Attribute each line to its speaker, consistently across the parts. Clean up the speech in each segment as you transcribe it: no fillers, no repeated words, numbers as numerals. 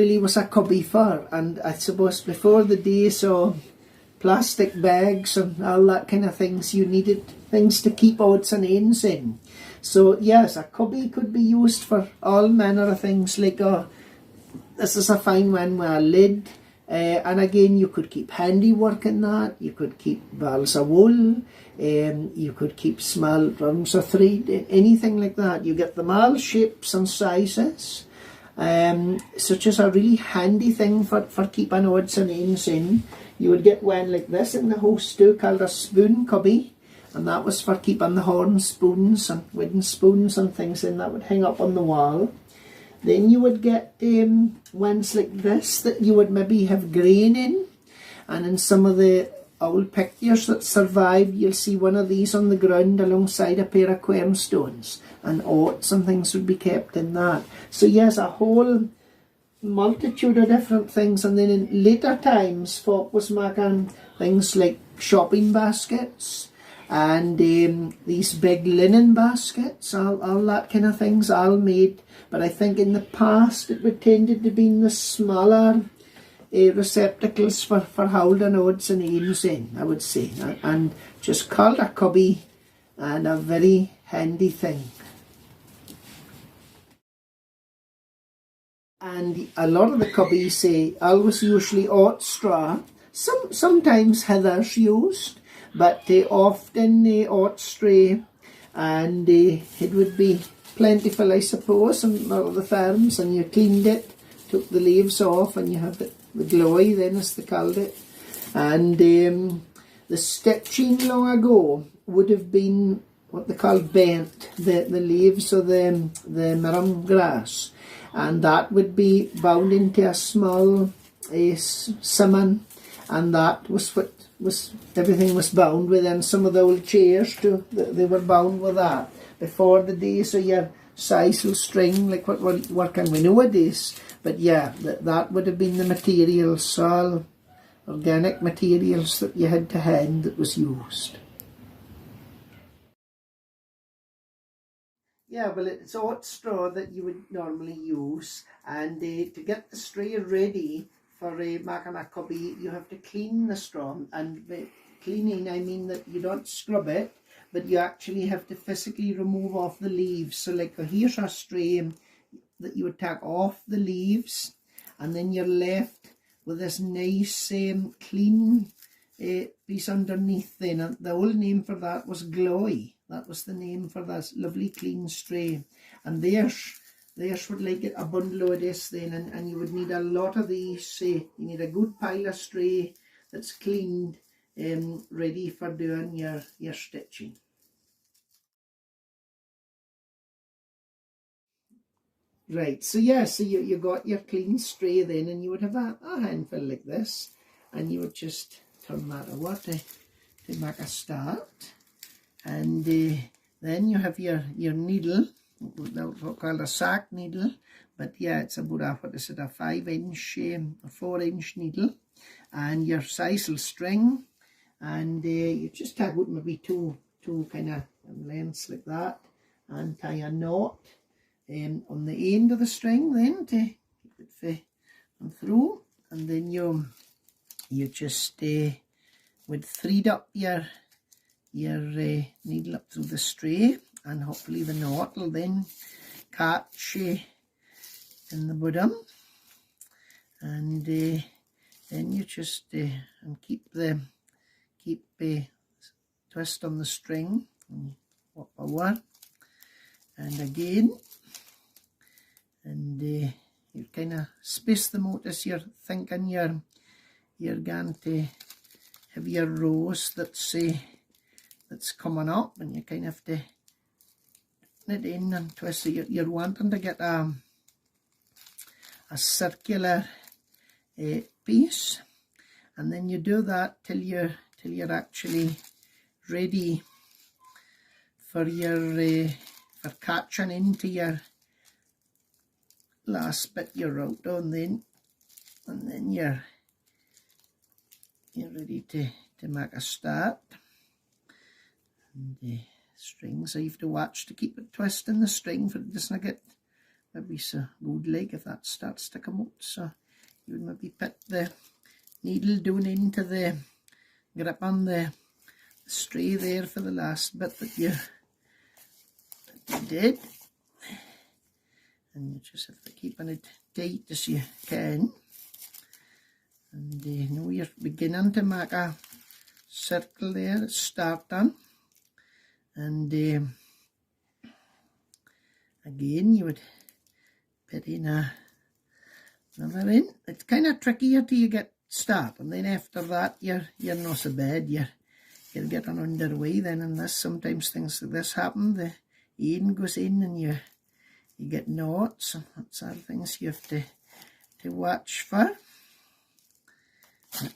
Speaker 1: really was a cubby for, and I suppose before the days of plastic bags and all that kind of things, you needed things to keep odds and ends in. So yes, a cubby could be used for all manner of things, like this is a fine one with a lid, and again you could keep handiwork in that, you could keep balls of wool, you could keep small rounds of thread, anything like that. You get them all shapes and sizes. Such as a really handy thing for keeping odds and ends in. You would get one like this in the house too, called a spoon cubby, and that was for keeping the horn spoons and wooden spoons and things in that would hang up on the wall. Then you would get ones like this that you would maybe have grain in, and in some of the old pictures that survive, you'll see one of these on the ground alongside a pair of quernstones, and oats and things would be kept in that. So yes, a whole multitude of different things. And then in later times, folk was making things like shopping baskets and these big linen baskets, all that kind of things, all made. But I think in the past it would tended to be in the smaller receptacles for holding odds and ends in, I would say, and just called a cubby, and a very handy thing. And a lot of the cubbies always usually oat straw, sometimes heather's used, but often oat straw, and it would be plentiful, I suppose, on a lot of the farms, and you cleaned it, took the leaves off, and you have the glowy then, as they called it. And the stitching long ago would have been what they call bent, the leaves of the mirum grass, and that would be bound into a small simon, and that was what everything was bound with. And some of the old chairs too, they were bound with that before the days of your sisal string like what we're working with nowadays. But yeah, that would have been the materials, all organic materials that you had to hand that was used. Yeah, well, it's oat straw that you would normally use, and to get the straw ready for making a cubby, you have to clean the straw. And by cleaning, I mean that you don't scrub it, but you actually have to physically remove off the leaves. So like here's a straw that you would take off the leaves, and then you're left with this nice clean piece underneath then. And the old name for that was glowy. That was the name for this lovely clean straw. And there's would like a bundle of this then, and you would need a lot of these. You need a good pile of straw that's cleaned, ready for doing your stitching. Right, so yeah, so you got your clean straw then, and you would have a handful like this, and you would just turn that over to make a start. And then you have your needle, what's called a sack needle, but yeah, it's about a 5-inch or 4-inch needle, and your sisal string, and you just take out maybe two kind of lengths like that, and tie a knot on the end of the string then to keep it through. And then you just would thread up your needle up through the straw, and hopefully the knot will then catch in the bottom. And then you just and keep twist on the string and walk over, and again, and you kind of space them out as you're thinking you're going to have your rows that's coming up, and you kind of have to knit in and twist. So you're wanting to get a circular piece, and then you do that till you're actually ready for your for catching into your last bit you're out on then, and then you're ready to make a start. And the string, so you have to watch to keep it twisting the string for it doesn't get maybe so good like if that starts to come out. So you would maybe put the needle down into the grip on the stray there for the last bit that you did, and you just have to keep it tight as you can. And now you're beginning to make a circle there, starting, and again you would put in another in. It's kind of trickier till you get started, and then after that you're not so bad. You're getting underway then, and this sometimes things like this happen. The end goes in and you get knots, and that's all things you have to watch for. But,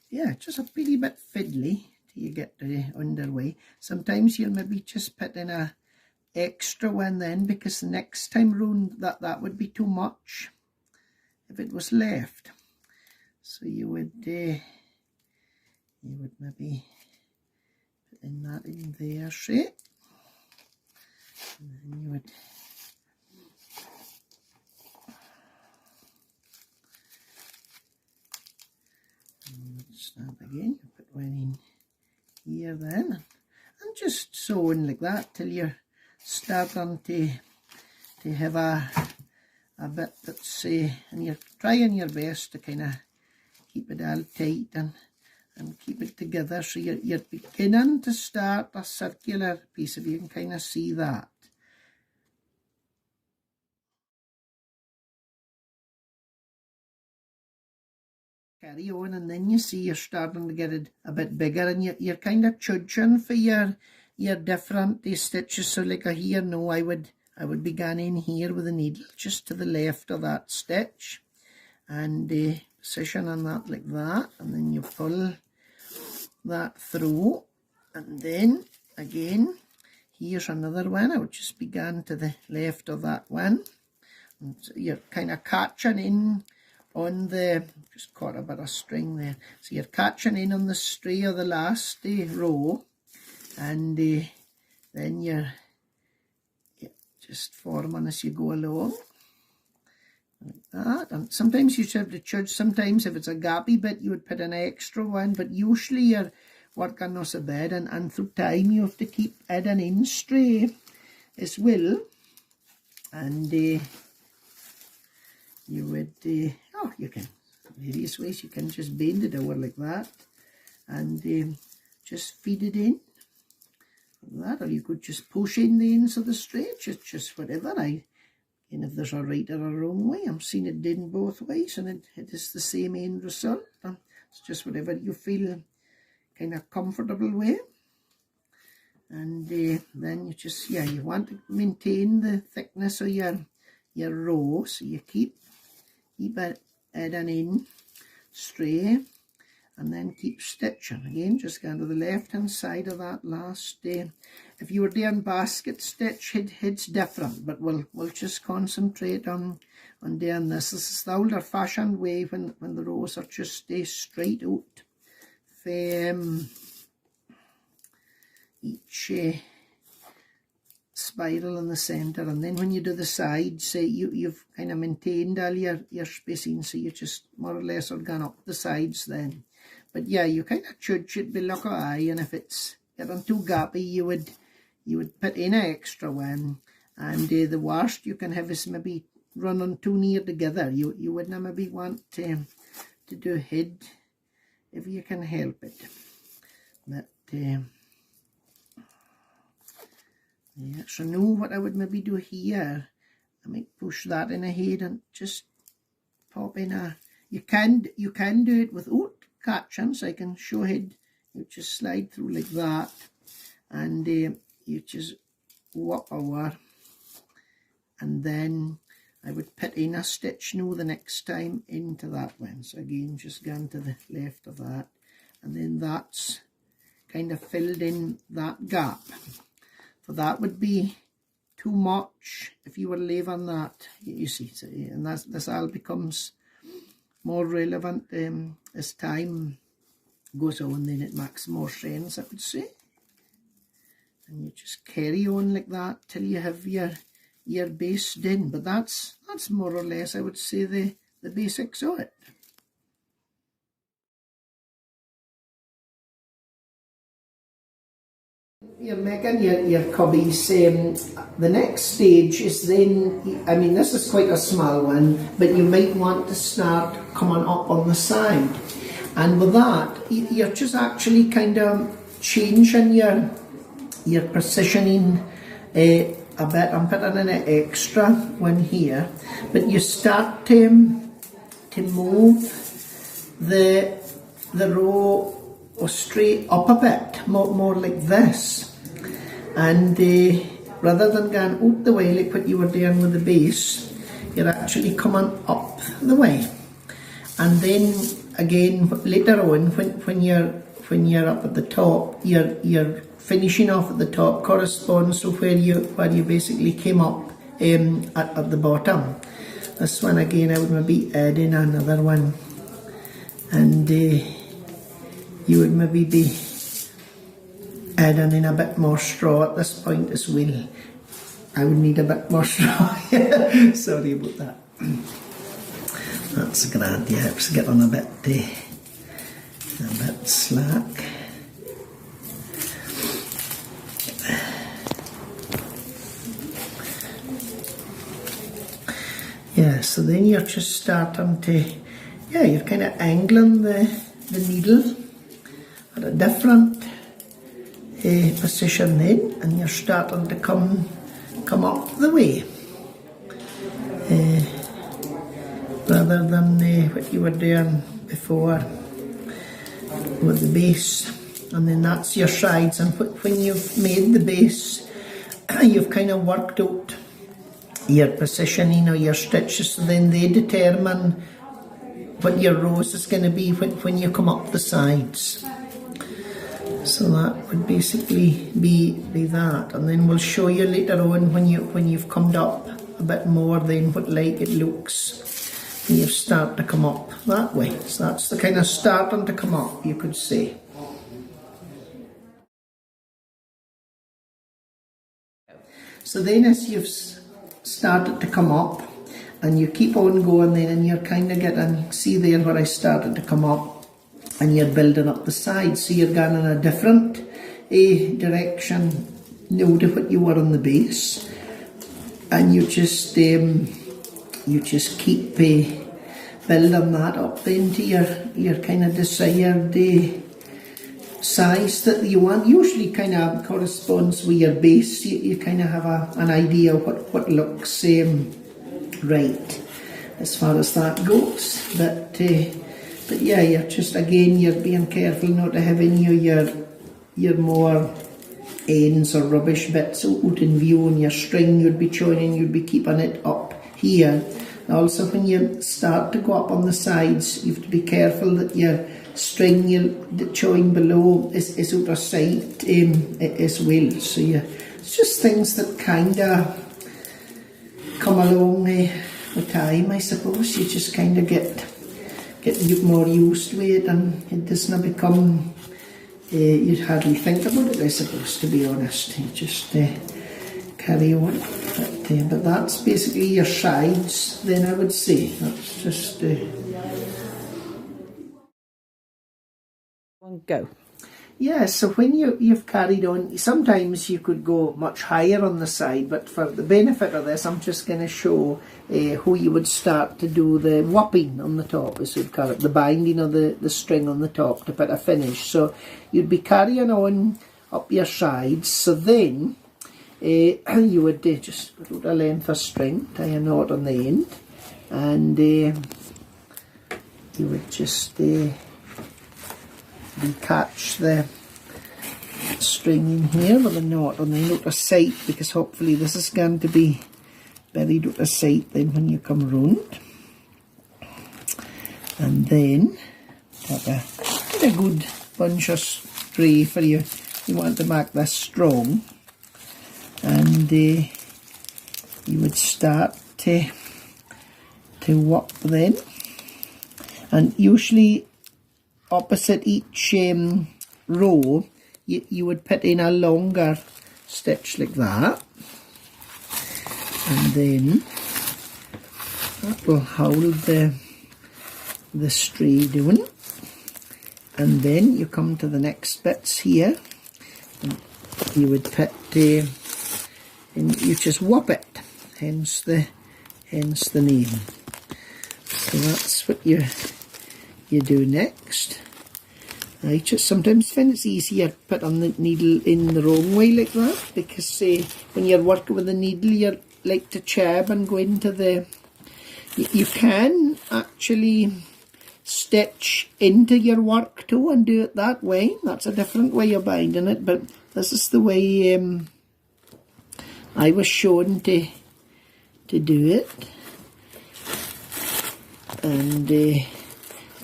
Speaker 1: yeah, just a pretty bit fiddly till you get underway. Sometimes you'll maybe just put in a extra one then, because the next time round that would be too much if it was left. So you would maybe put in that in there, see, and then you would start again. You put one in here then, and just sewing like that till you're starting to have a bit that's and you're trying your best to kind of keep it all tight and keep it together, so you're beginning to start a circular piece. If you can kind of see that. Carry on, and then you see you're starting to get it a bit bigger, and you're kind of judging for your different stitches. So like here now, I would begin in here with the needle just to the left of that stitch, and position on that like that, and then you pull that through, and then again here's another one. I would just begin to the left of that one, and so you're kind of catching in on the, just caught a bit of string there, so you're catching in on the stray of the last row, and then you're just forming as you go along like that. And sometimes you should have to judge. Sometimes if it's a gappy bit you would put an extra one, but usually you're working not so bad, and through time you have to keep adding in stray as well. And you would you can various ways. You can just bend it over like that and just feed it in like that, or you could just push in the ends of the stray. Just whatever. And if there's a right or a wrong way, I'm seeing it done both ways, and it is the same end result. And it's just whatever you feel kind of comfortable with. And then you just, you want to maintain the thickness of your row, so you keep adding in stray, and then keep stitching. Again, just go to the left hand side of that last if you were doing basket stitch, it's different, but we'll just concentrate on doing this. This is the older fashioned way when the rows are just straight out for each spiral in the centre, and then when you do the sides, you've kind of maintained all your spacing, so you just more or less are gone up the sides then. But yeah, you kind of judge it by look of eye, and if it's getting too gappy, you would put in an extra one. And the worst you can have is maybe running too near together. You wouldn't maybe want to do head if you can help it. But yeah, so now what I would maybe do here, I might push that in ahead and just pop in a, you can do it without catching, so I can show head. You just slide through like that, and you just walk over, and then I would put in a stitch now the next time into that one. So again, just going to the left of that, and then that's kind of filled in that gap. So that would be too much if you were leaving that, you see, so, and this all becomes more relevant as time goes on, then it makes more sense, I would say. And you just carry on like that till you have your base done. But that's more or less, I would say, the basics of it. You're making your cubbies. The next stage is then, I mean, this is quite a small one, but you might want to start coming up on the side. And with that, you're just actually kind of changing your positioning a bit. I'm putting in an extra one here, but you start to move the row or straight up a bit, more like this. And rather than going out the way like what you were doing with the base, you're actually coming up the way. And then again later on, when you're up at the top, you're finishing off at the top corresponds to where you basically came up at the bottom. This one again, I would maybe add in another one, and you would maybe be adding in a bit more straw at this point as well. I would need a bit more straw. Sorry about that. That's grand. Yeah, it's getting a bit slack. Yeah, so then you're just starting to, you're kind of angling the needle at a different position then, and you're starting to come up the way, rather than what you were doing before with the base. And then that's your sides, and when you've made the base, you've kind of worked out your positioning or your stitches, so then they determine what your rows is going to be when you come up the sides. So that would basically be that, and then we'll show you later on when you've come up a bit more then what like it looks when you start to come up that way. So that's the kind of starting to come up, you could say. So then as you've started to come up, and you keep on going then, and you're kind of getting, see there where I started to come up, and you're building up the sides, so you're going in a different direction now to what you were on the base, and you just keep building that up then to your kind of desired size that you want. Usually kind of corresponds with your base. You kind of have an idea of what looks right as far as that goes, but yeah, you're just, again, you're being careful not to have in your more ends or rubbish bits out in view, and your string you'd be joining, you'd be keeping it up here. And also when you start to go up on the sides, you have to be careful that your string you'll join below is out of sight as well. So it's just things that kind of come along with time, I suppose. You just kind of get more used to it, and it doesn't become, you'd hardly think about it, I suppose, to be honest. You just carry on. But that's basically your sides then, I would say. That's just
Speaker 2: go.
Speaker 1: Yeah, so when you've carried on, sometimes you could go much higher on the side, but for the benefit of this, I'm just going to show how you would start to do the whopping on the top, as we'd call it, the binding of the string on the top to put a finish. So you'd be carrying on up your sides, so then you would just put a length of string, tie a knot on the end, and you would just catch the string in here with a knot on the end out of sight, because hopefully this is going to be buried out of sight then when you come round. And then take a good bunch of spray for you. You want to make this strong, and you would start to whop then, and usually opposite each row, you would put in a longer stitch like that, and then that will hold the stray down, and then you come to the next bits here, and you would put and you just whop it, hence the name. So that's what you do next. I just sometimes find it's easier to put on the needle in the wrong way like that, because when you're working with the needle, you like to chab and go into the... You can actually stitch into your work too and do it that way. That's a different way of binding it, but this is the way I was shown to do it. And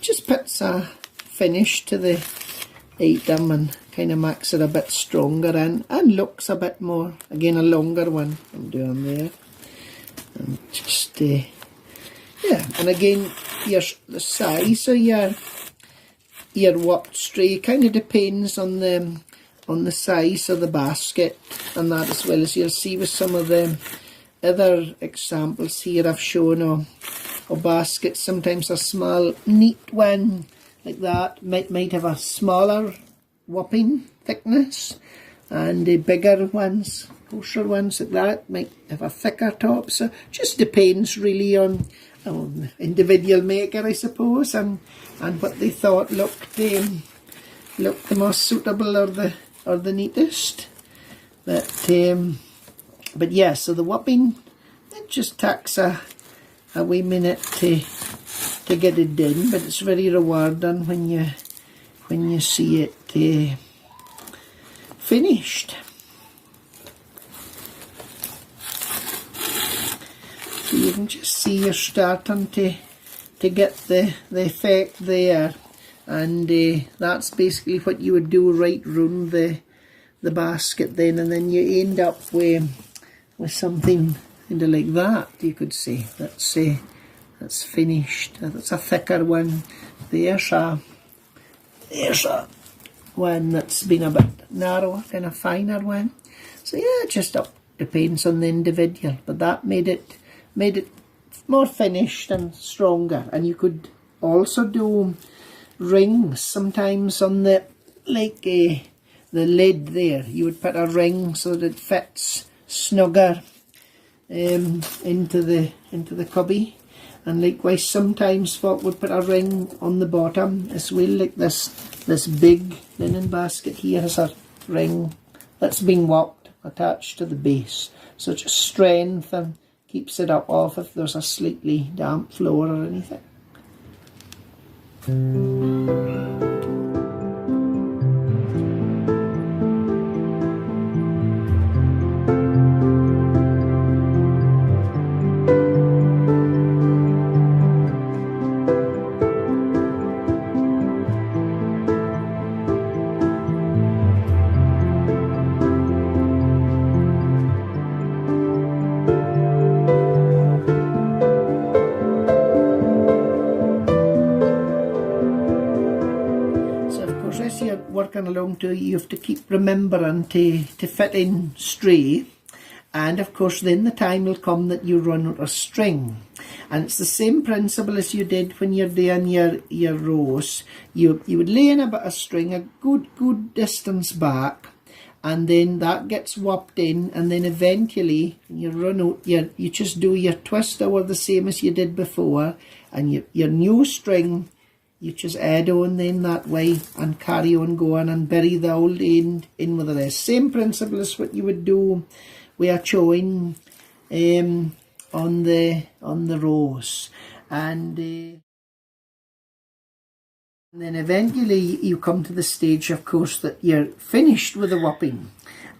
Speaker 1: just puts a finish to the item and kind of makes it a bit stronger and looks a bit more, again a longer one I'm doing there. And just yeah, and again the size of your whopped stray kind of depends on the size of the basket and that, as well as you'll see with some of the other examples here I've shown of baskets. Sometimes a small neat one like that might have a smaller whopping thickness, and the bigger ones, coarser ones like that, might have a thicker top. So it just depends really on individual maker, I suppose, and what they thought looked the most suitable or the neatest. But yeah, so the whopping, it just takes a wee minute to get it done, but it's very rewarding when you see it finished. So you can just see you're starting to get the effect there, and that's basically what you would do right round the basket then, and then you end up with something kind of like that, you could say. That's finished. That's a thicker one. There's a one that's been a bit narrower, kind of finer one. So yeah, it just depends on the individual, but that made it more finished and stronger. And you could also do rings sometimes on the lid there. You would put a ring so that it fits snugger into the cubby. And likewise, sometimes folk would put a ring on the bottom as well, like this big linen basket here has a ring that's been whopped attached to the base, so it just strength and keeps it up off if there's a slightly damp floor or anything. Working along too, you have to keep remembering to fit in stray, and of course then the time will come that you run out of string. And it's the same principle as you did when you're doing your rows. You would lay in a bit of string a good distance back, and then that gets whopped in, and then eventually when you run out, you just do your twist over the same as you did before, and your new string you just add on then that way and carry on going and bury the old end in with the rest. Same principle as what you would do with a chain on the rows. And then eventually you come to the stage, of course, that you're finished with the whopping,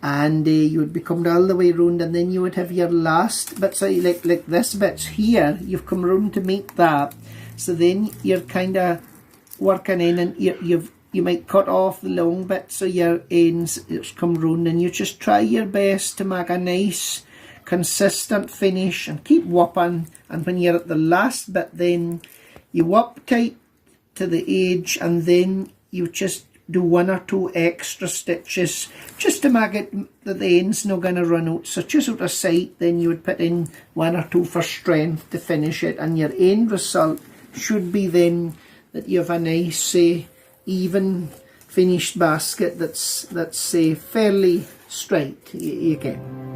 Speaker 1: and you would be coming all the way round, and then you would have your last bits, like this bits here, you've come round to make that. So then you're kind of working in, and you might cut off the long bits so your ends come round, and you just try your best to make a nice consistent finish and keep whopping. And when you're at the last bit, then you whop tight to the edge, and then you just do 1 or 2 extra stitches just to make it that the end's not going to run out. So just out of sight, then you would put in 1 or 2 for strength to finish it, and your end result should be then that you have a nice even finished basket that's fairly straight. You get.